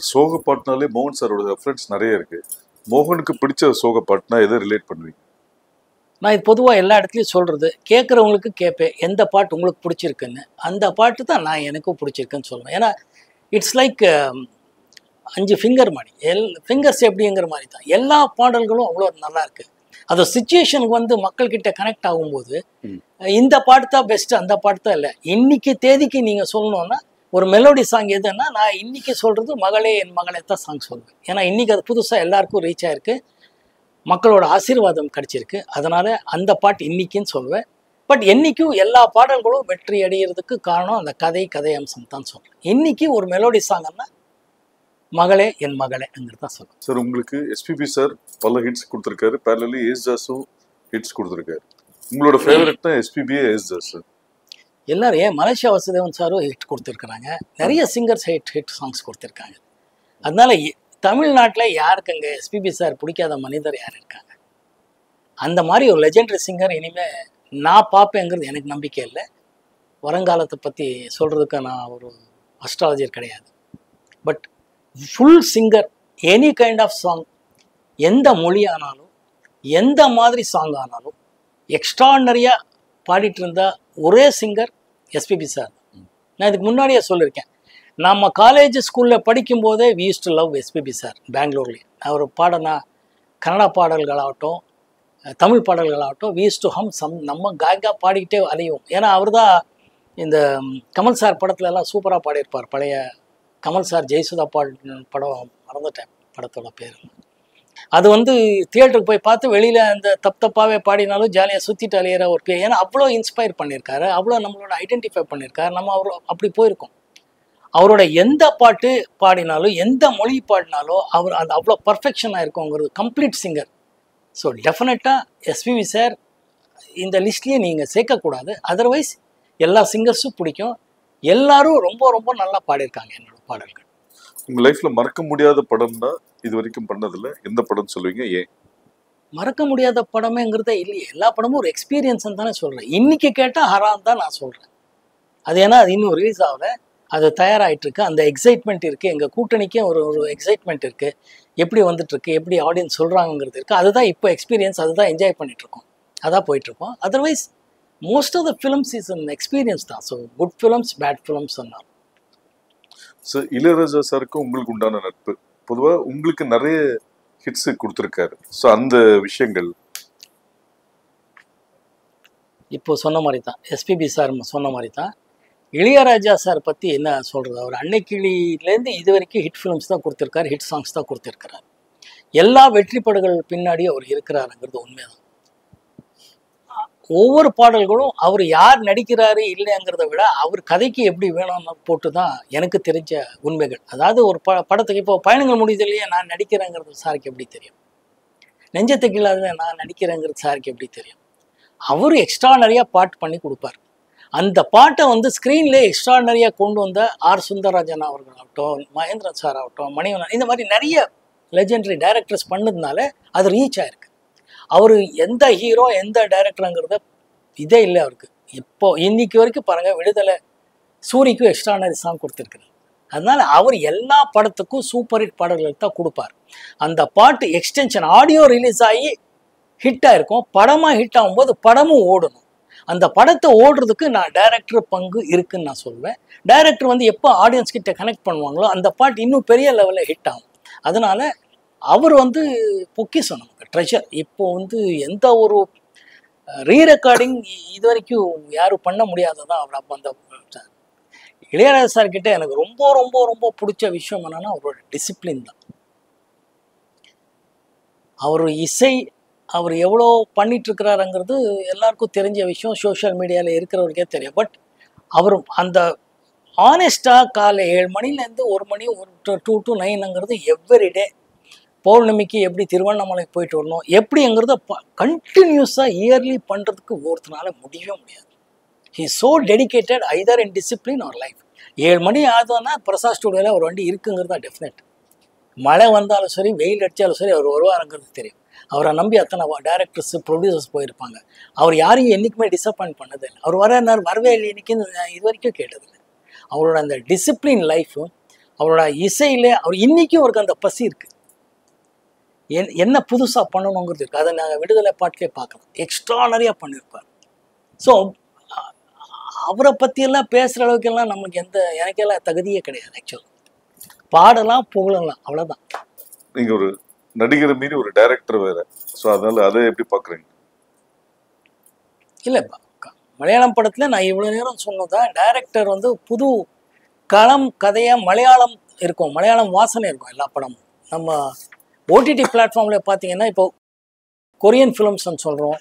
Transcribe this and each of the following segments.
சோக பாட்டுனாலே மோகன் சாரோட ரெஃபரன்ஸ் நிறைய இருக்கு. மோகனுக்கு பிடிச்ச சோக பாட்டுனா எதை ரிலேட் பண்ணுவீங்க? நான் இது பொதுவாக எல்லா இடத்துலையும் சொல்கிறது, கேட்குறவங்களுக்கு கேட்பேன் எந்த பாட்டு உங்களுக்கு பிடிச்சிருக்குன்னு. அந்த பாட்டு தான் நான் எனக்கும் பிடிச்சிருக்குன்னு சொல்லுவேன். ஏன்னா இட்ஸ் லைக் 5 ஃபிங்கர் மாதிரி, ஃபிங்கர்ஸ் எப்படிங்கிற மாதிரி தான் எல்லா பாடல்களும் அவ்வளோ நல்லா இருக்கு. அது சுச்சுவேஷனுக்கு வந்து மக்கள்கிட்ட கனெக்ட் ஆகும்போது இந்த பாட்டு தான் பெஸ்ட்டு, அந்த பாட்டு தான் இல்லை. இன்னைக்கு தேதிக்கு நீங்கள் சொல்லணும்னா ஒரு மெலோடி சாங் எதுன்னா, நான் இன்னைக்கு சொல்கிறது மகளே என் மகளே தான் சாங் சொல்லுவேன். ஏன்னா இன்னைக்கு அது புதுசாக எல்லாருக்கும் ரீச் ஆயிருக்கு, மக்களோட ஆசீர்வாதம் கிடைச்சிருக்கு. அதனால அந்த பாட்டு இன்னைக்குன்னு சொல்லுவேன். பட் என்னைக்கும் எல்லா பாடல்களும் வெற்றி அடைகிறதுக்கு காரணம் அந்த கதை அம்சம் தான் சொல்றேன். இன்னைக்கு ஒரு மெலோடி சாங்னா மகளே என் மகளேங்கிறது தான் சொல்லுவேன். சார், உங்களுக்கு எஸ்பிபி சார் பல ஹிட்ஸ் கொடுத்துருக்காரு, பேரலி ஏஸ்தாஸும் ஹிட்ஸ் கொடுத்துருக்காரு. உங்களோட ஃபேவரட்னா எஸ்பிபியே ஏஸ்தாஸ் சார்? எல்லாரும் ஏன் மலேசியா வாசுதேவன் சாரும் ஹிட் கொடுத்துருக்குறாங்க, நிறைய சிங்கர்ஸ் ஹிட் சாங்ஸ் கொடுத்துருக்காங்க. அதனால தமிழ்நாட்டில் யாருக்குங்க எஸ்பிபி சார் பிடிக்காத மனிதர் யார் இருக்காங்க? அந்த மாதிரி ஒரு லெஜெண்டரி சிங்கர் இனிமேல் நான் பார்ப்பேங்கிறது எனக்கு நம்பிக்கை இல்லை. வருங்காலத்தை பற்றி சொல்கிறதுக்கு நான் ஒரு அஸ்ட்ராலஜர் கிடையாது. But full singer, any kind of song, எந்த மொழி ஆனாலும் எந்த மாதிரி சாங் ஆனாலும் எக்ஸ்ட்ராடனரியாக பாடிட்டு இருந்த ஒரே சிங்கர் எஸ்பிபி சார். நான் இதுக்கு முன்னாடியே சொல்லியிருக்கேன், நம்ம காலேஜ் ஸ்கூலில் படிக்கும்போதே we used to love SPB sir. பெங்களூர்லேயே அவர் பாடினா கன்னடா பாடல்களாகட்டும் தமிழ் பாடல்களாகட்டும் வி யூஸ் டு ஹம் நம்ம காய்கா பாடிக்கிட்டே அலையும். ஏன்னா அவர் தான் இந்த கமல் சார் படத்துலலாம் சூப்பராக பாடியிருப்பார். பழைய கமல் சார் ஜெயசுதா படம் மறந்துட்டேன் படத்தோட பேர். அது வந்து தியேட்டருக்கு போய் பார்த்து வெளியில் அந்த தப்பாகவே பாடினாலும் ஜாலியாக சுற்றிட்டு அலையிற ஒரு பேர். ஏன்னா அவ்வளோ இன்ஸ்பயர் பண்ணியிருக்காரு, அவ்வளோ நம்மளோட ஐடென்டிஃபை பண்ணியிருக்காரு. நம்ம அப்படி போயிருக்கோம். அவரோட எந்த பாட்டு பாடினாலும் எந்த மொழி பாடினாலும் அவர் அது அவ்வளோ பர்ஃபெக்ஷனாக இருக்குங்கிறது. Complete singer. ஸோ டெஃபினட்டாக எஸ்பிபி சார் இந்த லிஸ்ட்லேயே நீங்கள் சேர்க்கக்கூடாது. அதர்வைஸ் எல்லா சிங்கர்ஸும் பிடிக்கும், எல்லாரும் ரொம்ப ரொம்ப நல்லா பாடியிருக்காங்க என்னோட பாடல்கள். உங்கள் லைஃப்பில் மறக்க முடியாத படம்னா இது வரைக்கும் பண்ணதில்லை, எந்த படம் சொல்லுவீங்க? ஏன் மறக்க முடியாத படமேங்கிறதே இல்லையே, எல்லா படமும் ஒரு எக்ஸ்பீரியன்ஸ்ன்னு தானே சொல்கிறேன். இன்றைக்கி கேட்டால் ஹராம் தான் நான் சொல்கிறேன். அது ஏன்னா அது இன்னும் ரிலீஸ் ஆகலை, அது தயாராகிட்டுருக்கு, அந்த எக்ஸைட்மெண்ட் இருக்குது. எங்கள் கூட்டணிக்கே ஒரு எக்ஸைட்மெண்ட் இருக்குது, எப்படி வந்துட்டுருக்கு, எப்படி ஆடியன்ஸ் சொல்கிறாங்கிறது இருக்குது. அதுதான் இப்போ எக்ஸ்பீரியன்ஸ், அதுதான் என்ஜாய் பண்ணிகிட்ருக்கோம், அதான் போயிட்டுருக்கோம். Otherwise most of the films is an experience தான். So good films bad films சொன்னார். சார், இளையராஜா சாருக்கும் உங்களுக்கு உண்டான நட்பு, பொதுவாக உங்களுக்கு நிறைய ஹிட்ஸ் கொடுத்துருக்காரு. ஸோ அந்த விஷயங்கள் இப்போ சொன்ன மாதிரி தான், எஸ்பிபி சார் சொன்ன மாதிரி தான் இளையராஜா சார் பற்றி என்ன சொல்கிறது. அவர் அன்னைக்கிளிலேருந்து இது வரைக்கும் ஹிட் ஃபிலிம்ஸ் தான் கொடுத்துருக்காரு, ஹிட் சாங்ஸ் தான் கொடுத்துருக்கிறார். எல்லா வெற்றி படங்கள் பின்னாடி அவர் இருக்கிறாருங்கிறது உண்மைதான். ஒவ்வொரு பாடல்களும் அவர் யார் நடிக்கிறாரு இல்லைங்கிறத விட அவர் கதைக்கு எப்படி வேணும்னு போட்டு தான் எனக்கு தெரிஞ்ச உண்மைகள். அதாவது ஒரு படத்துக்கு இப்போ பயணங்கள் முடியுது இல்லையா, நான் நடிக்கிறேங்கிறது சாருக்கு எப்படி தெரியும்? நெஞ்சத்துக்கு இல்லாத நான் நடிக்கிறேங்கிறது சாருக்கு எப்படி தெரியும்? அவர் எக்ஸ்ட்ராடனரியாக பாட்டு பண்ணி கொடுப்பார். அந்த பாட்டை வந்து ஸ்க்ரீன்லேயே எக்ஸ்ட்ராடனரியாக கொண்டு வந்த ஆர் சுந்தரராஜன் அவர்களாகட்டும், மகேந்திரன் சார் ஆகட்டும், மணிவண்ணன், இந்த மாதிரி நிறைய லெஜெண்டரி டைரக்டர்ஸ் பண்ணதுனால அது ரீச் ஆயிருக்கு. அவர் எந்த ஹீரோ எந்த டைரக்டருங்கிறத இதே இல்லை அவருக்கு. இப்போ இன்னைக்கு வரைக்கும் பாருங்கள், விடுதலை சூரிக்கும் எக்ஸ்ட்ராடனரி சாங் கொடுத்துருக்குறாரு. அதனால அவர் எல்லா படத்துக்கும் சூப்பர் ஹிட் பாடல்கள் தான் கொடுப்பார். அந்த பாட்டு எக்ஸ்டென்ஷன் ஆடியோ ரிலீஸ் ஆகி ஹிட்டாக இருக்கும், படமாக ஹிட் ஆகும்போது படமும் ஓடணும். அந்த படத்தை ஓடுறதுக்கு நான் டைரக்டர் பங்கு இருக்குன்னு நான் சொல்வேன். டைரக்டர் வந்து எப்போ ஆடியன்ஸ் கிட்ட கனெக்ட் பண்ணுவாங்களோ அந்த பாட்டு இன்னும் பெரிய லெவலில் ஹிட் ஆகும். அதனால அவர் வந்து பொக்கிஷம், நமக்கு ட்ரெஷர். இப்போ வந்து எந்த ஒரு ரீரெக்கார்டிங் இது வரைக்கும் யாரும் பண்ண முடியாததான் அவர். அப்போ அந்த இளையராஜா சார் கிட்ட எனக்கு ரொம்ப ரொம்ப ரொம்ப பிடிச்ச விஷயம் என்னன்னா அவரோட டிசிப்ளின் தான். அவர் இசை அவர் எவ்வளோ பண்ணிகிட்ருக்கிறாருங்கிறது எல்லாருக்கும் தெரிஞ்ச விஷயம், சோஷியல் மீடியாவில் இருக்கிறவருக்கே தெரியும். பட் அவர் அந்த ஆனஸ்டாக காலை 7 மணிலேருந்து 1 மணி 2 to 9ங்கிறது எவ்ரிடே. பௌர்ணமிக்கு எப்படி திருவண்ணாமலைக்கு போயிட்டு வரணும் எப்படிங்கிறத கண்டினியூஸாக இயர்லி பண்ணுறதுக்கு ஒருத்தனால முடியவே முடியாது. He is so dedicated either in discipline or life. 7 மணி ஆகுதுன்னா பிரசாத் ஸ்டுடியோவில் ஒரு வண்டி இருக்குங்கிறது தான் டெஃபினட். மழை வந்தாலும் சரி, வெயில் அடித்தாலும் சரி, அவர் வருவாருங்கிறது தெரியும். அவரை நம்பி அத்தனை டைரக்டர்ஸ் ப்ரொடியூசர்ஸ் போயிருப்பாங்க. அவர் யாரையும் என்றைக்குமே டிசப்பாயிண்ட் பண்ணதே இல்லை. அவர் வரவே இல்லை இன்னைக்கு இது வரைக்கும் கேட்டதில்லை. அவரோட அந்த டிசிப்ளின் லைஃபும் அவரோட இசையிலே அவர் இன்னைக்கும் அவருக்கு அந்த பசி இருக்கு. என்ன புதுசா பண்ணணுங்கிறது இருக்கு. அதை நாங்கள் விடுதலை பாட்டிலே பார்க்கலாம். எக்ஸ்ட்ரானரியா பண்ணியிருப்பார். ஸோ அவரை பற்றியெல்லாம் பேசுகிற அளவுக்கெல்லாம் நமக்கு எனக்கெல்லாம் தகுதியே கிடையாது. ஆக்சுவலாக பாடலாம் புகழலாம், அவ்வளோதான். நீங்க ஒரு நடிகர் மீறி ஒரு டைரக்டர் வேற. ஸோ அதனால அதை எப்படி பார்க்குறீங்க? இல்லை, மலையாளம் படத்தில் நான் இவ்வளோ நேரம் சொன்னதா டைரக்டர் வந்து புது களம் கதையாக மலையாளம் இருக்கும், மலையாளம் வாசனை இருக்கும் எல்லா படமும். நம்ம ஓடிடி பிளாட்ஃபார்மில் பார்த்தீங்கன்னா இப்போ கொரியன் ஃபிலிம்ஸ்ன்னு சொல்கிறோம்,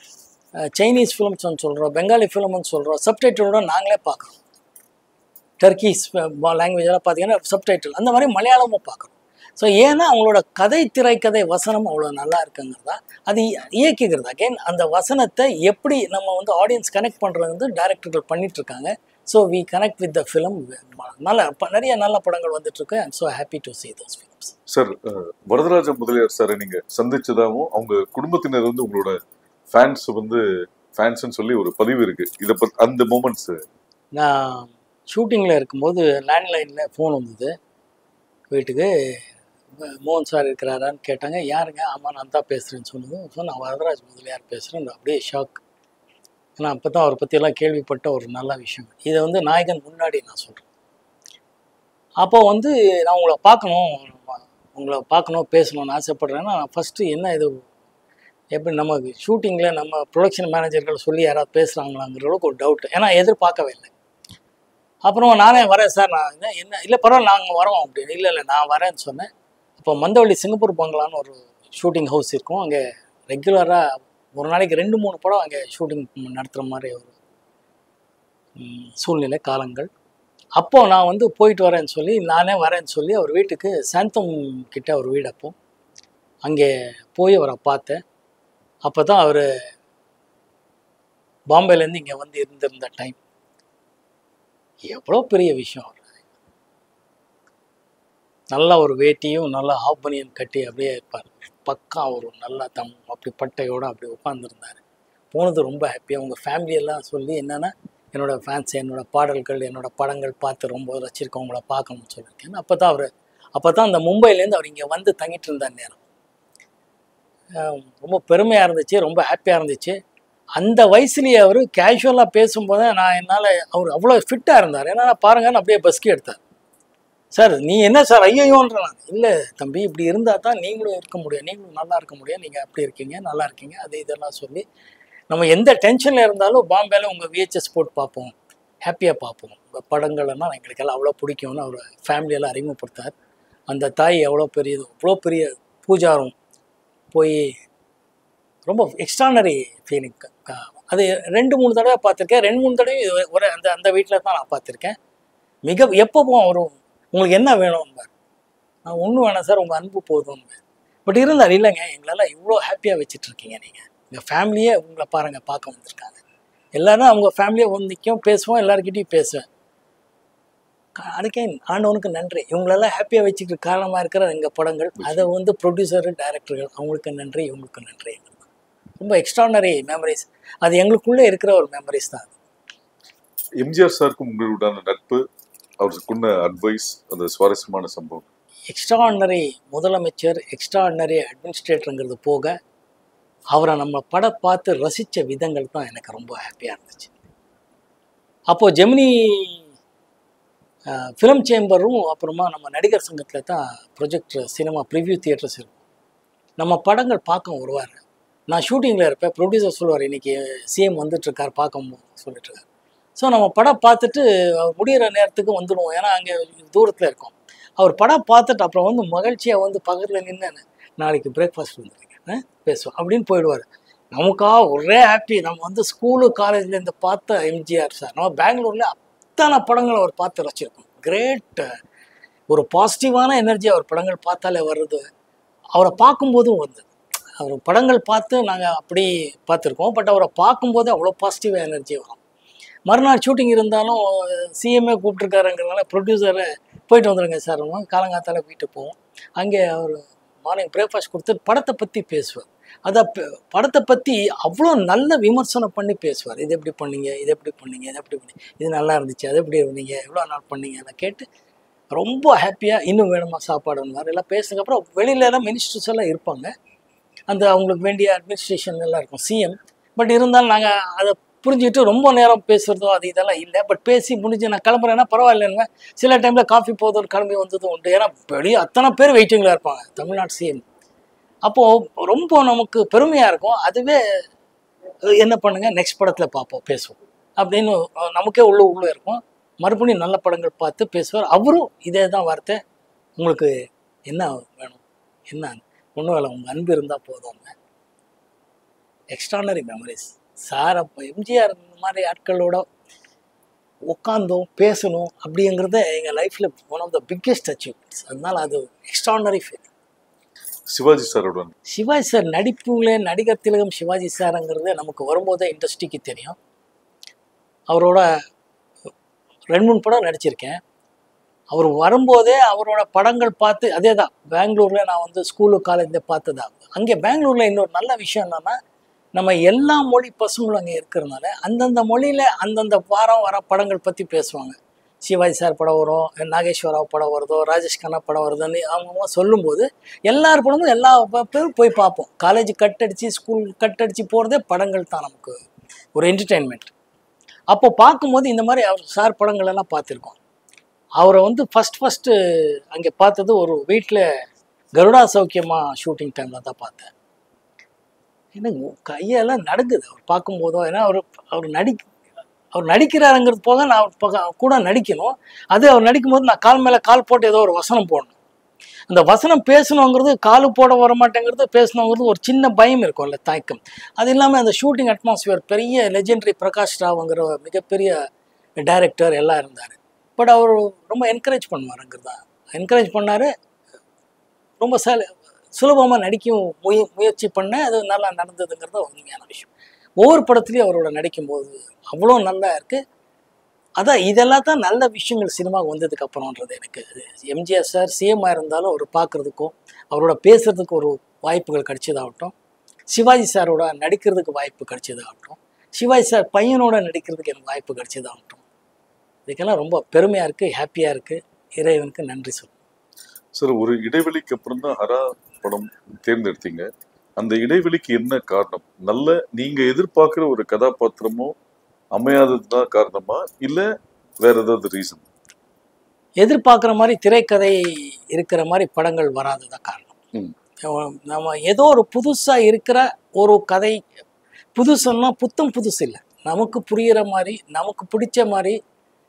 சைனீஸ் ஃபிலிம்ஸ்ன்னு சொல்கிறோம், பெங்காலி ஃபிலிம்னு சொல்கிறோம், சப்டைட்டிலோட நாங்களே பார்க்குறோம். டர்க்கிஸ் லாங்குவேஜெல்லாம் பார்த்தீங்கன்னா சப்டைட்டில், அந்த மாதிரி மலையாளமும் பார்க்குறோம். ஸோ ஏன்னா அவங்களோட கதை திரைக்கதை வசனம் அவ்வளோ நல்லா இருக்குங்கிறதா, அது இயக்கிக்கிறதா. அகெயின் அந்த வசனத்தை எப்படி நம்ம வந்து ஆடியன்ஸ் கனெக்ட் பண்ணுறது வந்து டைரக்டர்கள் பண்ணிகிட்ருக்காங்க. So we connect with the film. நிறைய நல்ல படங்கள் வந்துட்டுருக்கு. I'm so happy to see those films. Sir, Varadaraja Mudaliar சாரை நீங்கள் சந்திச்சதாகவும் அவங்க குடும்பத்தினர் வந்து உங்களோட ஃபேன்ஸ்ன்னு சொல்லி ஒரு பதிவு இருக்குது. இதை அந்த மூமெண்ட்ஸு. நான் ஷூட்டிங்கில் இருக்கும்போது லேண்ட்லைனில் ஃபோன் வந்தது வீட்டுக்கு. மோகன் சார் இருக்கிறாரான்னு கேட்டாங்க. யாருங்க? ஆமாம் நான் தான் பேசுகிறேன்னு சொன்னதும் நான் வரதராஜ் முதலியார் பேசுகிறேன். அப்படியே ஷாக். ஏன்னா அப்போ தான் அவரை பற்றியெல்லாம் கேள்விப்பட்ட ஒரு நல்ல விஷயம். இதை வந்து நாயகன் முன்னாடி நான் சொல்கிறேன். அப்போ வந்து நான் உங்களை பார்க்கணும் பேசணும்னு ஆசைப்பட்றேன்னா, நான் ஃபஸ்ட்டு என்ன இது எப்படி நம்ம ஷூட்டிங்கில் நம்ம ப்ரொடக்ஷன் மேனேஜர்கள் சொல்லி யாராவது பேசுகிறாங்களாங்கிற அளவுக்கு ஒரு டவுட்டு. ஏன்னா எதிர்பார்க்கவே இல்லை. அப்புறம் நானே வரேன் சார், நான் என்ன இல்லை பரவாயில்ல நாங்கள் வரோம் அப்படின்னு. இல்லை நான் வரேன்னு சொன்னேன். அப்போ மந்தவள்ளி சிங்கப்பூர் பங்களான்னு ஒரு ஷூட்டிங் ஹவுஸ் இருக்கும். அங்கே ரெகுலராக ஒரு நாளைக்கு 2-3 படம் அங்கே ஷூட்டிங் நடத்துகிற மாதிரி ஒரு சூழ்நிலை காலங்கள். அப்போது நான் வந்து போயிட்டு வரேன்னு சொல்லி நானே வரேன்னு சொல்லி அவர் வீட்டுக்கு சாந்தம் கிட்ட ஒரு வீடு, அப்போ அங்கே போய் அவரை பார்த்தேன். அப்போ தான் அவர் பாம்பேலேருந்து இங்கே வந்து இருந்திருந்த டைம். எவ்வளோ பெரிய விஷயம். அவர் நல்லா ஒரு வேட்டியும் நல்லா ஹாஃப் பனியன் கட்டி அப்படியே இருப்பார். பக்கா ஒரு நல்ல அப்படி பட்டையோடு அப்படி உட்காந்துருந்தார். போனது ரொம்ப ஹாப்பியாக. அவங்க ஃபேமிலியெல்லாம் சொல்லி என்னென்னா என்னோடய ஃபேன்ஸ் என்னோடய பாடல்கள் என்னோடய படங்கள் பார்த்து ரொம்ப ரசிச்சிருக்கேன், உங்களை பார்க்கணும்னு சொல்லியிருக்கேன். அப்போ தான் அந்த மும்பைலேருந்து அவர் இங்கே வந்து தங்கிட்டு இருந்தார் நேரம். ரொம்ப பெருமையாக இருந்துச்சு, ரொம்ப ஹாப்பியாக இருந்துச்சு. அந்த வயசுலேயே அவர் கேஷுவலாக பேசும்போது என்னால் அவர் அவ்வளோ ஃபிட்டாக இருந்தார். ஏன்னா பாருங்கன்னு அப்படியே பஸ்கி எடுத்தார். சார் நீ என்ன சார் ஐயோன்றேன். இல்லை தம்பி, இப்படி இருந்தால் தான் நீங்களும் இருக்க முடியும், நீங்களும் நல்லா இருக்க முடியும், நீங்கள் அப்படி இருக்கீங்க, நல்லா இருக்கீங்க, அது இதெல்லாம் சொல்லி நம்ம எந்த டென்ஷனில் இருந்தாலும் பாம்பேல உங்கள் விஹெச்எஸ் போட்டு பார்ப்போம், ஹாப்பியாக பார்ப்போம், உங்கள் படங்கள்லாம் எங்களுக்கெல்லாம் அவ்வளோ பிடிக்கும்னு அவர் ஃபேமிலியெல்லாம் அறிமுகப்படுத்தார். அந்த தாய் எவ்வளோ பெரிய பூஜாரம் போய் ரொம்ப எக்ஸ்ட்ரானரி ஃபீலிங். அது 2-3 தடவை பார்த்துருக்கேன். 2-3 தடவை ஒரு அந்த வீட்டில் தான் நான் பார்த்துருக்கேன். எப்போவும் வரும் உங்களுக்கு என்ன வேணும்பார். நான் ஒன்றும் வேணாம் சார், உங்கள் அன்பு போதும்னு. பட் இருந்தார், இல்லைங்க எங்களெல்லாம் இவ்வளோ ஹாப்பியாக வச்சுட்ருக்கீங்க, நீங்கள் எங்கள் ஃபேமிலியே உங்களை பாருங்கள் பார்க்க வந்திருக்காங்க. எல்லோரும் அவங்க ஃபேமிலியை வந்து நிற்கும், பேசுவோம், எல்லாருக்கிட்டையும் பேசுவேன். அதுக்கே ஆண்டவனுக்கு நன்றி, இவங்களெல்லாம் ஹாப்பியாக வச்சுக்கிற காரணமாக இருக்கிற எங்கள் படங்கள். அதை வந்து ப்ரொடியூசரு டைரக்டர்கள் அவங்களுக்கு நன்றி, இவங்களுக்கு நன்றி. ரொம்ப எக்ஸ்ட்ரானரி மெமரிஸ். அது எங்களுக்குள்ளே இருக்கிற ஒரு மெமரிஸ் தான். எம்ஜிஆர் சாருக்கும் உங்களுடான நட்பு, அவருக்குள்ள அட்வைஸ், அந்த சுவாரஸ்யமான சம்பவம். எக்ஸ்ட்ரானரி முதலமைச்சர், எக்ஸ்ட்ரானரி அட்மினிஸ்ட்ரேட்டருங்கிறது போக அவரை நம்ம படம் பார்த்து ரசித்த விதங்கள் தான் எனக்கு ரொம்ப ஹாப்பியாக இருந்துச்சு. அப்போது ஜெமினி ஃபிலிம் சேம்பரும் அப்புறமா நம்ம நடிகர் சங்கத்தில் தான் ப்ரொஜெக்டர் சினிமா ப்ரிவ்யூ தியேட்டர்ஸ் இருக்கும். நம்ம படங்கள் பார்க்க வருவார். நான் ஷூட்டிங்கில் இருப்பேன், ப்ரொடியூசர் சொல்லுவார் இன்றைக்கி சிஎம் வந்துட்டுருக்கார் பார்க்க சொல்லிட்டுருக்கார். ஸோ நம்ம படம் பார்த்துட்டு முடிகிற நேரத்துக்கு வந்துடுவோம், ஏன்னா அங்கே தூரத்தில் இருக்கோம். அவர் படம் பார்த்துட்டு அப்புறம் வந்து மகிழ்ச்சியாக வந்து பக்கத்தில் நின்று நாளைக்கு பிரேக்ஃபாஸ்ட் வந்துருங்க பேசுவோம் அப்படின்னு போயிடுவார். நமக்கா ஒரே ஹாப்பி. நம்ம வந்து ஸ்கூலு காலேஜ்லேருந்து பார்த்த எம்ஜிஆர் சார், நம்ம பெங்களூரில் அத்தனை படங்கள் அவர் பார்த்து ரசிச்சிருக்கோம். கிரேட் ஒரு பாசிட்டிவான எனர்ஜி அவர் படங்கள் பார்த்தாலே வருது. அவரை பார்க்கும்போதும் வந்து அவர் படங்கள் பார்த்து நாங்கள் அப்படி பார்த்துருக்கோம். பட் அவரை பார்க்கும்போது அவ்வளோ பாசிட்டிவாக எனர்ஜி வரும். மறுநாள் ஷூட்டிங் இருந்தாலும் சிஎம்ஏ கூப்பிட்ருக்காருங்கிறதுனால ப்ரொடியூசரை போயிட்டு வந்துடுங்க சார், காலங்காத்தால் வீட்டுக்கு போவோம். அங்கே அவர் மார்னிங் பிரேக்ஃபாஸ்ட் கொடுத்து படத்தை பற்றி பேசுவார். அதை படத்தை பற்றி அவ்வளோ நல்ல விமர்சனம் பண்ணி பேசுவார். இது எப்படி பண்ணீங்க, இது எப்படி பண்ணீங்க, இது எப்படி பண்ணீங்க, இது நல்லா இருந்துச்சு, அது எப்படி இருந்தீங்க, எவ்வளோ நாள் பண்ணீங்க, அதை கேட்டு ரொம்ப ஹாப்பியாக இன்னும் வேணுமா சாப்பாடுன்னு எல்லாம் பேசுனதுக்கு அப்புறம் வெளியில எல்லாம் மினிஸ்டர்ஸ் எல்லாம் இருப்பாங்க, அந்த அவங்களுக்கு வேண்டிய அட்மினிஸ்ட்ரேஷன் எல்லாம் இருக்கும், சிஎம். பட் இருந்தாலும் நாங்கள் அதை புரிஞ்சுக்கிட்டு ரொம்ப நேரம் பேசுகிறதோ அது இதெல்லாம் இல்லை. பட் பேசி முடிஞ்சு நான் கிளம்புறேன்னா பரவாயில்லைன்னு சில டைமில் காஃபி போதும் கிளம்பி வந்ததும் உண்டு. ஏன்னா வெளியே அத்தனை பேர் வெயிட்டிங்கில் இருப்பாங்க தமிழ்நாடு சிஎம். அப்போது ரொம்ப நமக்கு பெருமையாக இருக்கும். அதுவே என்ன பண்ணுங்க நெக்ஸ்ட் படத்தில் பார்ப்போம் பேசுவோம் அப்படின்னு நமக்கே உள்ள இருக்கும். மறுபடியும் நல்ல படங்கள் பார்த்து பேசுவார். அவரும் இதே தான் வார்த்தை, உங்களுக்கு என்ன வேணும், என்ன ஒன்றும் வேலை, உங்கள் அன்பு இருந்தால் போதும். Extraordinary memories sir. அப்போ எம்ஜிஆர் இந்த மாதிரி ஆட்களோட உட்காந்தோம் பேசணும் அப்படிங்கிறத எங்கள் லைஃப்பில் one of the biggest achievements. அதனால அது எக்ஸ்ட்ரானரி ஃபீல். சிவாஜி சாரோட சிவாஜி சார் நடிப்புங்களே நடிகர் திலகம் சிவாஜி சாருங்கிறது நமக்கு வரும்போதே இண்டஸ்ட்ரிக்கு தெரியும். அவரோட 2-3 படம் நடிச்சிருக்கேன். அவர் வரும்போதே அவரோட படங்கள் பார்த்து அதே தான் பெங்களூரில் நான் வந்து ஸ்கூலு காலேஜில் பார்த்ததா. அங்கே பெங்களூரில் இன்னொரு நல்ல விஷயம் என்னென்னா, நம்ம எல்லா மொழி பசங்களும் அங்கே இருக்கிறதுனால அந்தந்த மொழியில் அந்தந்த வாரம் வர படங்கள் பற்றி பேசுவாங்க. சிவாஜி சார் படம் வரும், நாகேஸ்வரராவ் படம் வருதோ, ராஜேஷ் கண்ணா படம் வருதுன்னு அவங்க சொல்லும்போது எல்லார் படமும் எல்லா பேரும் போய் பார்ப்போம். காலேஜ் கட் அடித்து ஸ்கூல் கட் அடித்து போகிறதே படங்கள் தான் நமக்கு ஒரு என்டர்டெயின்மெண்ட். அப்போ பார்க்கும்போது இந்த மாதிரி அவர் சார் படங்கள் எல்லாம் பார்த்துருக்கோம். அவரை வந்து ஃபஸ்ட்டு அங்கே பார்த்தது ஒரு வீட்டில் கருடா சௌக்கியமா ஷூட்டிங் டைமில் தான் பார்த்தேன். எனக்கு கையெல்லாம் நடுங்குது அவர் பார்க்கும்போதோ. ஏன்னா அவர் நடிக்கிறாருங்கிறது போக நான் அவர் கூட நடிக்கணும். அது அவர் நடிக்கும்போது நான் கால் மேலே கால் போட்டு ஏதோ ஒரு வசனம் போடணும். அந்த வசனம் பேசணுங்கிறது காலு போட வர மாட்டேங்கிறது, பேசணுங்கிறது ஒரு சின்ன பயம் இருக்கும்ல, தயக்கம். அது இல்லாமல் அந்த ஷூட்டிங் அட்மாஸ்பியர் பெரிய லெஜெண்டரி பிரகாஷ் ராவ்ங்கிற டைரக்டர் டைரக்டர் எல்லாம் இருந்தார். பட் அவர் ரொம்ப என்கரேஜ் பண்ணுவாருங்கிறதா என்கரேஜ் பண்ணார். ரொம்ப சுலபமாக நடிக்கும் முயற்சி பண்ணேன். அது நல்லா நடந்ததுங்கிறது உண்மையான விஷயம். ஒவ்வொரு படத்துலையும் அவரோட நடிக்கும்போது அவ்வளோ நல்லா இருக்குது. அதான் இதெல்லாம் தான் நல்ல விஷயங்கள் சினிமாவுக்கு வந்ததுக்கு அப்புறம்ன்றது. எனக்கு எம்ஜிஆர் சார் சிஎம்மாக இருந்தாலும் அவர் பார்க்குறதுக்கும் அவரோட பேசுகிறதுக்கு ஒரு வாய்ப்புகள் கிடைச்சதாகட்டும், சிவாஜி சாரோட நடிக்கிறதுக்கு வாய்ப்பு கிடைச்சதாகட்டும், சிவாஜி சார் பையனோட நடிக்கிறதுக்கு எனக்கு வாய்ப்பு கிடைச்சதாகட்டும், இதுக்கெல்லாம் ரொம்ப பெருமையாக இருக்குது, ஹாப்பியாக இருக்குது. இறைவனுக்கு நன்றி சொல்லுங்கள். சார், ஒரு இடைவெளிக்கு அப்புறம் தான் ஹரா படம் தேர்ந்தெடுத்தீங்க. அந்த இடைவெளிக்கு என்ன காரணம்? நல்ல நீங்க எதிர்பார்க்குற ஒரு கதாபாத்திரமோ அமையாதது தான் காரணமா, இல்லை வேற ஏதாவது ரீசன்? எதிர்பார்க்குற மாதிரி திரைக்கதை இருக்கிற மாதிரி படங்கள் வராததான் காரணம். நம்ம ஏதோ ஒரு புதுசாக இருக்கிற ஒரு கதை, புதுசுன்னா புதுசு இல்லை, நமக்கு புரிகிற மாதிரி நமக்கு பிடிச்ச மாதிரி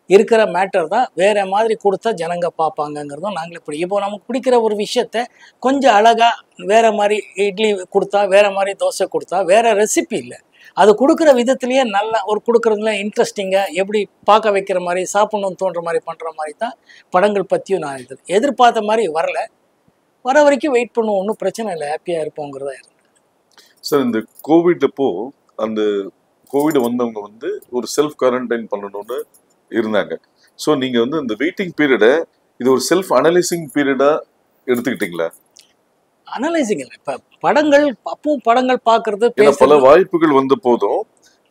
இருக்கிற மேட்டர் தான் வேற மாதிரி கொடுத்தா ஜனங்க பார்ப்பாங்கங்கிறதும் நாங்களே இப்போ நமக்கு பிடிக்கிற ஒரு விஷயத்த கொஞ்சம் அழகாக வேற மாதிரி இட்லி கொடுத்தா, வேற மாதிரி தோசை கொடுத்தா, வேற ரெசிபி இல்லை, அது கொடுக்குற விதத்துலேயே நல்லா ஒரு கொடுக்குறதுல இன்ட்ரெஸ்டிங்காக எப்படி பார்க்க வைக்கிற மாதிரி சாப்பிட்ணுன்னு தோன்ற மாதிரி பண்ணுற மாதிரி தான் படங்கள் பற்றியும் நான் எதிர்பார்த்த மாதிரி வரல. வர வரைக்கும் வெயிட் பண்ணுவோம், ஒன்றும் பிரச்சனை இல்லை, ஹாப்பியாக இருப்போங்கிறதா இருந்தது. சார், இந்த கோவிட் அப்போ அந்த கோவிட் வந்தவங்க வந்து ஒரு செல்ஃப் குவாரண்டைன் பண்ணணும்னு இருந்தாங்க. ஸோ நீங்கள் வந்து இந்த வெயிட்டிங் பீரியடை இது ஒரு செல்ஃப் அனலைசிங் பீரியடாக எடுத்துக்கிட்டீங்களா? அனலைசிங் இல்லை, இப்போ படங்கள் அப்பவும் படங்கள் பார்க்கறது பல வாய்ப்புகள் வந்த போதும்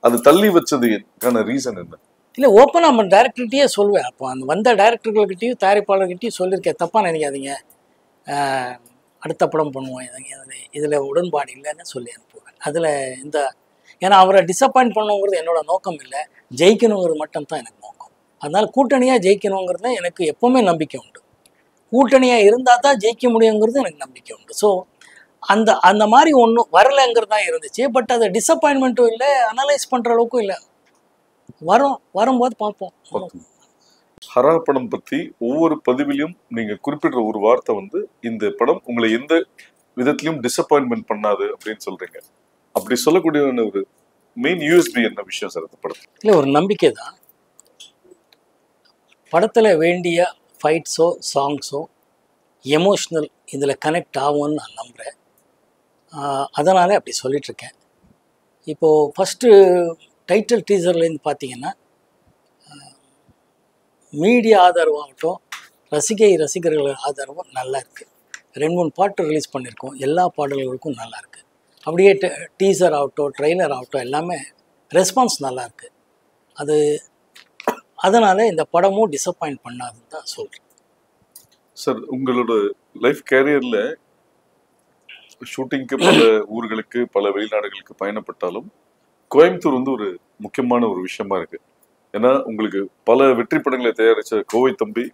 அது தள்ளி வச்சதுக்கான ரீசன் என்ன? இல்லை, ஓப்பனாக நம்ம டைரக்டர்கிட்டயே சொல்லுவேன். அப்போ அந்த வந்த டைரக்டர்கள்கிட்டையும் தயாரிப்பாளர்கிட்டையும் சொல்லியிருக்கேன், தப்பாக நினைக்காதீங்க, அடுத்த படம் பண்ணுவோம், இதில் உடன்பாடு இல்லைன்னு சொல்லி அனுப்புவேன். அதில் இந்த ஏன்னா அவரை டிசப்பாயிண்ட் பண்ணுங்கிறது என்னோட நோக்கம் இல்லை, ஜெயிக்கணுங்கிறது மட்டும்தான் எனக்கு நோக்கம். அதனால் கூட்டணியாக ஜெயிக்கணுங்கிறது எனக்கு எப்போவுமே நம்பிக்கை உண்டு. கூட்டணியாக இருந்தால் தான் ஜெயிக்க முடியுங்கிறது எனக்கு நம்பிக்கை உண்டு. ஸோ அந்த மாதிரி ஒன்றும் வரலைங்கிறது தான் இருந்துச்சு. பட் அது டிசப்பாயின்மெண்ட்டும் இல்லை, அனலைஸ் பண்ணுற அளவுக்கும் இல்லை. வரும்போது பார்ப்போம். ஹரா படம் பற்றி ஒவ்வொரு பதிவிலையும் நீங்கள் குறிப்பிடுற ஒரு வார்த்தை வந்து, இந்த படம் உங்களை எந்த விதத்திலையும் டிசப்பாயின்மெண்ட் பண்ணாது அப்படின்னு சொல்கிறீங்க. அப்படி சொல்லக்கூடிய ஒரு மெயின் யூஎஸ்பி என்ன விஷயம் சார் அந்த படத்தில்? இல்லை, ஒரு நம்பிக்கை தான். படத்தில் வேண்டிய ஃபைட்ஸோ சாங்ஸோ எமோஷ்னல் இதில் கனெக்ட் ஆகும்னு நான் நம்புகிறேன். அதனால் அப்படி சொல்லிகிட்ருக்கேன். இப்போது ஃபஸ்ட்டு டைட்டில் டீசர்லேருந்து பார்த்தீங்கன்னா மீடியா ஆதரவாகட்டும், ரசிகர்கள் ஆதரவும் நல்லா இருக்குது. 2-3 பாட்டு ரிலீஸ் பண்ணியிருக்கோம், எல்லா பாடல்களுக்கும் நல்லா இருக்குது. அப்படியே டீசர் ஆகட்டும், ட்ரெய்லர் ஆகட்டும், எல்லாமே ரெஸ்பான்ஸ் நல்லாயிருக்கு. அதனால் இந்த படமும் டிசப்பாயிண்ட் பண்ணாதுன்னு தான் சொல்கிறேன். சார் உங்களோட லைஃப் கேரியர்ல ஷூட்டிங்க்கு பல ஊர்களுக்கு பல வெளிநாடுகளுக்கு பயணப்பட்டாலும் கோயம்புத்தூர் வந்து ஒரு முக்கியமான ஒரு விஷயமா இருக்கு. ஏன்னா உங்களுக்கு பல வெற்றி படங்களை தயாரிச்ச கோவை தம்பி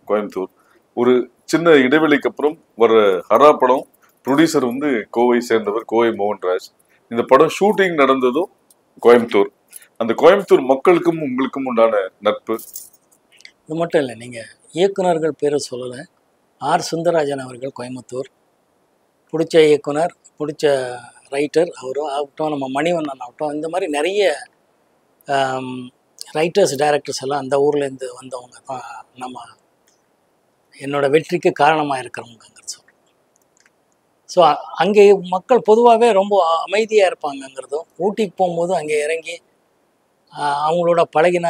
கோயம்புத்தூர். ஒரு சின்ன இடைவெளிக்கு அப்புறம் வர ஹரா படம் ப்ரொடியூசர் வந்து கோவை சேர்ந்தவர் கோவை மோகன்ராஜ். இந்த படம் ஷூட்டிங் நடந்ததும் கோயம்புத்தூர். அந்த கோயம்புத்தூர் மக்களுக்கும் உங்களுக்கும் உண்டான நட்பு. இது மட்டும் இல்லை, நீங்கள் இயக்குனர்கள் பேரை சொல்லலை. ஆர் சுந்தரராஜன் அவர்கள் கோயம்புத்தூர். பிடிச்ச இயக்குனர், பிடிச்ச ரைட்டர் அவரும் ஆகட்டும், நம்ம மணிவண்ணன் ஆகட்டும், இந்த மாதிரி நிறைய ரைட்டர்ஸ் டைரக்டர்ஸ் எல்லாம் அந்த ஊர்லேருந்து வந்தவங்க தான் நம்ம என்னோடய வெற்றிக்கு காரணமாக இருக்கிறவங்கிறது சொல்கிறோம். ஸோ அங்கே மக்கள் பொதுவாகவே ரொம்ப அமைதியாக இருப்பாங்கங்கிறதும், ஊட்டிக்கு போகும்போதும் அங்கே இறங்கி அவங்களோட பழகின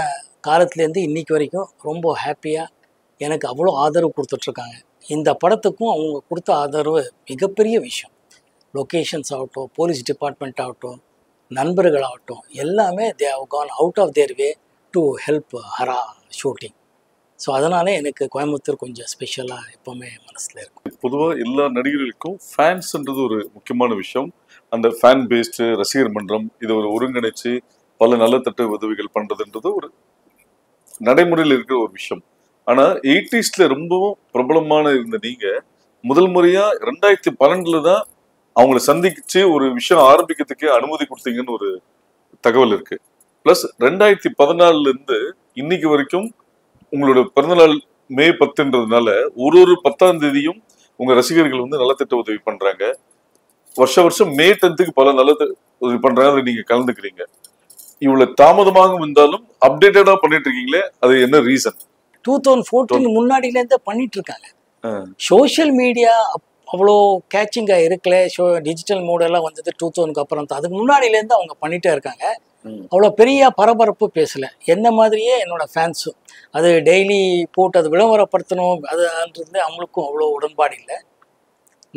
காலத்துலேருந்து இன்றைக்கி வரைக்கும் ரொம்ப ஹாப்பியாக எனக்கு அவ்வளோ ஆதரவு கொடுத்துட்ருக்காங்க. இந்த படத்துக்கும் அவங்க கொடுத்த ஆதரவு மிகப்பெரிய விஷயம். லொக்கேஷன்ஸ் ஆகட்டும், போலீஸ் டிபார்ட்மெண்ட் ஆகட்டும், நண்பர்கள் ஆகட்டும், எல்லாமே they have gone out of their way to help Haraa shooting. So அதனாலே எனக்கு கோயம்புத்தூர் கொஞ்சம் ஸ்பெஷலாக எப்போவுமே மனசில் இருக்கும். பொதுவாக எல்லா நடிகர்களுக்கும் ஃபேன்ஸ்ன்றது ஒரு முக்கியமான விஷயம். அந்த ஃபேன் பேஸ்டு ரசிகர் மன்றம் இதை ஒரு ஒருங்கிணைச்சு பல நலத்திட்ட உதவிகள் பண்ணுறதுன்றது ஒரு நடைமுறையில் இருக்கிற ஒரு விஷயம். ஆனால் 80s ரொம்பவும் பிரபலமான இருந்த நீங்கள் முதல் முறையாக 2012 தான் அவங்கள சந்திச்சு ஒரு விஷயம் ஆரம்பிக்கிறதுக்கே அனுமதி கொடுத்தீங்கன்னு ஒரு தகவல் இருக்கு. ப்ளஸ் 2014 இன்னைக்கு வரைக்கும் உங்களோட பிறந்தநாள் மே 10ன்றதுனால ஒரு 10ஆம் தேதியும் உங்க ரசிகர்கள் வந்து நலத்திட்ட உதவி பண்றாங்க. வருஷம் மே 10க்கு பல நலத்திட்ட உதவி பண்றாங்க. அதை நீங்க கலந்துக்கிறீங்க. இவ்வளவு தாமதமாக இருந்தாலும் அப்டேட்டடா பண்ணிட்டு இருக்கீங்களே, அது என்ன ரீசன்? 2014 முன்னாடியிலேருந்தே பண்ணிட்டு இருக்காங்க. சோஷியல் மீடியா அவ்வளோ கேச்சிங்காக இருக்கல. டிஜிட்டல் மோடெல்லாம் வந்தது 2000க்கு அப்புறம் தான். அதுக்கு முன்னாடியிலேருந்து அவங்க பண்ணிகிட்டே இருக்காங்க. அவ்வளோ பெரிய பரபரப்பு பேசலை. என்ன மாதிரியே என்னோட ஃபேன்ஸும் அது டெய்லி போட்டு அது விளம்பரப்படுத்தணும் அதுன்றது அவங்களுக்கும் அவ்வளோ உடன்பாடு இல்லை.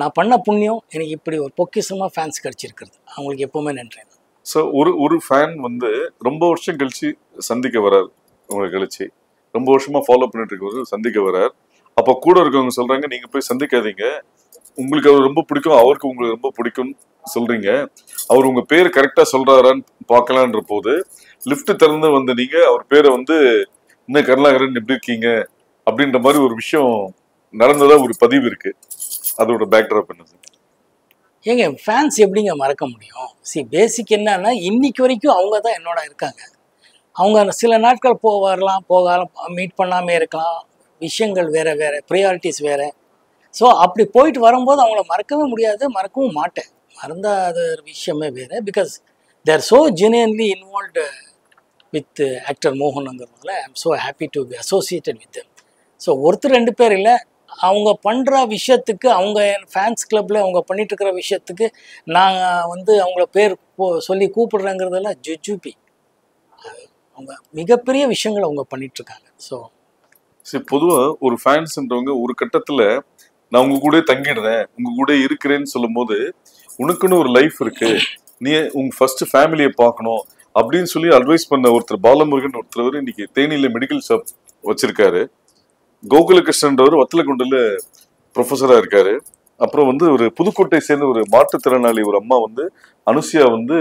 நான் பண்ண புண்ணியம் எனக்கு இப்படி ஒரு பொக்கிஷமாக ஃபேன்ஸ் கிடச்சிருக்கிறது. அவங்களுக்கு எப்போவுமே நன்றி. ஸோ ஒரு ஃபேன் வந்து ரொம்ப வருஷம் கழிச்சு சந்திக்க வர்றார், உங்களை கழிச்சு ரொம்ப வருஷமா ஃபாலோ பண்ணிட்டு இருக்கவர் சந்திக்க வர்றார். அப்போ கூட இருக்கவங்க சொல்றாங்க, நீங்க போய் சந்திக்காதீங்க, உங்களுக்கு அவர் ரொம்ப பிடிக்கும், அவருக்கு உங்களுக்கு ரொம்ப பிடிக்கும்னு சொல்றீங்க, அவர் உங்க பேர் கரெக்டா சொல்றாரான்னு பார்க்கலான்ற போது லிஃப்ட் திறந்து வந்து நீங்க அவர் பேரை வந்து இன்னும் கருணாகரன் எப்படி இருக்கீங்க அப்படின்ற மாதிரி ஒரு விஷயம் நடந்ததா ஒரு பதிவு இருக்கு. அதோட பேக்ட்ராப் என்ன? ஏங்க ஃபேன்ஸ் எப்படிங்க மறக்க முடியும்? பேசிக் என்னன்னா இன்னைக்கு வரைக்கும் அவங்க தான் என்னோட இருக்காங்க. அவங்க சில நாட்கள் வரலாம், போகலாம், மீட் பண்ணாமல் இருக்கலாம், விஷயங்கள் வேறு வேறு, ப்ரையாரிட்டிஸ் வேறு. ஸோ அப்படி போயிட்டு வரும்போது அவங்கள மறக்கவே முடியாது, மறக்கவும் மாட்டேன். மறந்தால் அது ஒரு விஷயமே வேறு. Because they are so genuinely involved with actor மோகனுங்கிறதுனால I am so happy to be associated with them. So ஒருத்தர் 2 பேர் இல்லை, அவங்க பண்ணுற விஷயத்துக்கு, அவங்க ஃபேன்ஸ் கிளப்பில் அவங்க பண்ணிட்டு இருக்கிற விஷயத்துக்கு நாங்கள் வந்து அவங்கள பேர் சொல்லி கூப்பிடுறேங்கிறதெல்லாம் ஜுஜுபி. அவங்க மிகப்பெரிய விஷயங்கள் அவங்க பண்ணிட்டுருக்காங்க. ஸோ சரி, பொதுவாக ஒரு ஃபேன்ஸ்ன்றவங்க ஒரு கட்டத்தில் நான் உங்க கூட தங்கிடுறேன், உங்க கூட இருக்கிறேன்னு சொல்லும் போது உனக்குன்னு ஒரு லைஃப் இருக்கு, நீ உங்க ஃபர்ஸ்ட் ஃபேமிலியை பார்க்கணும் அப்படின்னு சொல்லி அட்வைஸ் பண்ண ஒருத்தர் பாலமுருகன் ஒருத்தர் இன்னைக்கு தேனியில மெடிக்கல் ஷாப் வச்சிருக்காரு. கோகுலகிருஷ்ணன்றவர் வத்தலக்குண்டில் ப்ரொஃபஸரா இருக்காரு. அப்புறம் வந்து ஒரு புதுக்கோட்டை சேர்ந்த ஒரு மாற்றுத்திறனாளி ஒரு அம்மா வந்து அனுசியா வந்து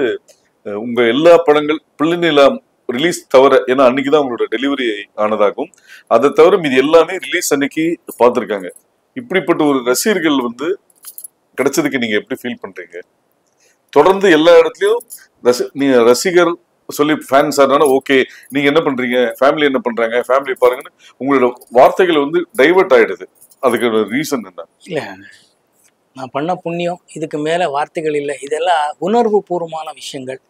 உங்க எல்லா படங்கள் பிள்ளைநிலா ரிலீஸ் தவிர, ஏன்னா அன்னைக்குதான் அவங்களோட டெலிவரி ஆனதாகும், அதை தவிர மீது எல்லாமே ரிலீஸ் அன்னைக்கு பார்த்துருக்காங்க. இப்படிப்பட்ட ஒரு ரசிகர்கள் வந்து கிடைச்சதுக்கு நீங்க எப்படி ஃபீல் பண்றீங்க? தொடர்ந்து எல்லா இடத்துலயும் நீங்க ரசிகர் சொல்லி ஃபேன்ஸ் ஆனால ஓகே, நீங்க என்ன பண்றீங்க, ஃபேமிலி என்ன பண்றாங்க, ஃபேமிலி பாருங்கன்னு உங்களோட வார்த்தைகள் வந்து டைவர்ட் ஆயிடுது. அதுக்கு ரீசன் என்ன? இல்லை, நான் பண்ண புண்ணியம், இதுக்கு மேலே வார்த்தைகள் இல்லை. இதெல்லாம் உணர்வு பூர்வமான விஷயங்கள்.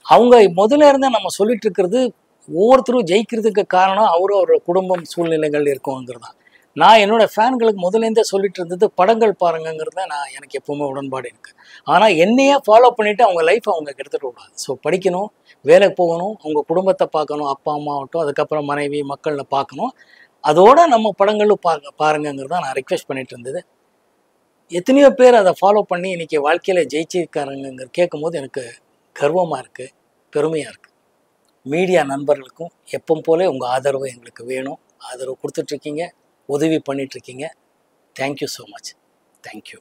அவங்க முதல்ல இருந்தே நம்ம சொல்லிட்டு இருக்கிறது, ஒவ்வொருத்தரும் ஜெயிக்கிறதுக்கு காரணம் அவரோட குடும்பம் சூழ்நிலைகள் இருக்குங்கிறது தான். நான் என்னோடய ஃபேன்களுக்கு முதலேருந்தே சொல்லிட்டு இருந்தது, படங்கள் பாருங்கிறத நான் எனக்கு எப்போவுமே உடன்பாடு இருக்குது. ஆனால் என்னையே ஃபாலோ பண்ணிவிட்டு அவங்க லைஃப் அவங்க எடுத்துகிட்டு கூடாது. ஸோ படிக்கணும், வேலைக்கு போகணும், அவங்க குடும்பத்தை பார்க்கணும், அப்பா அம்மா ஆகட்டும், அதுக்கப்புறம் மனைவி மக்களை பார்க்கணும், அதோட நம்ம படங்களும் பாருங்கிறத நான் ரெக்வெஸ்ட் பண்ணிட்டு இருந்தது. எத்தனையோ பேர் அதை ஃபாலோ பண்ணி இன்றைக்கி வாழ்க்கையில் ஜெயிச்சிருக்காருங்க கேட்கும்போது எனக்கு கர்வமாக இருக்குது, பெருமையாக இருக்குது. மீடியா நண்பர்களுக்கும் எப்பவும் போல உங்கள் ஆதரவு எங்களுக்கு வேணும். ஆதரவு கொடுத்துட்ருக்கீங்க. உதவி பண்ணிட்டு இருக்கீங்க. Thank you so much. தேங்க்யூ.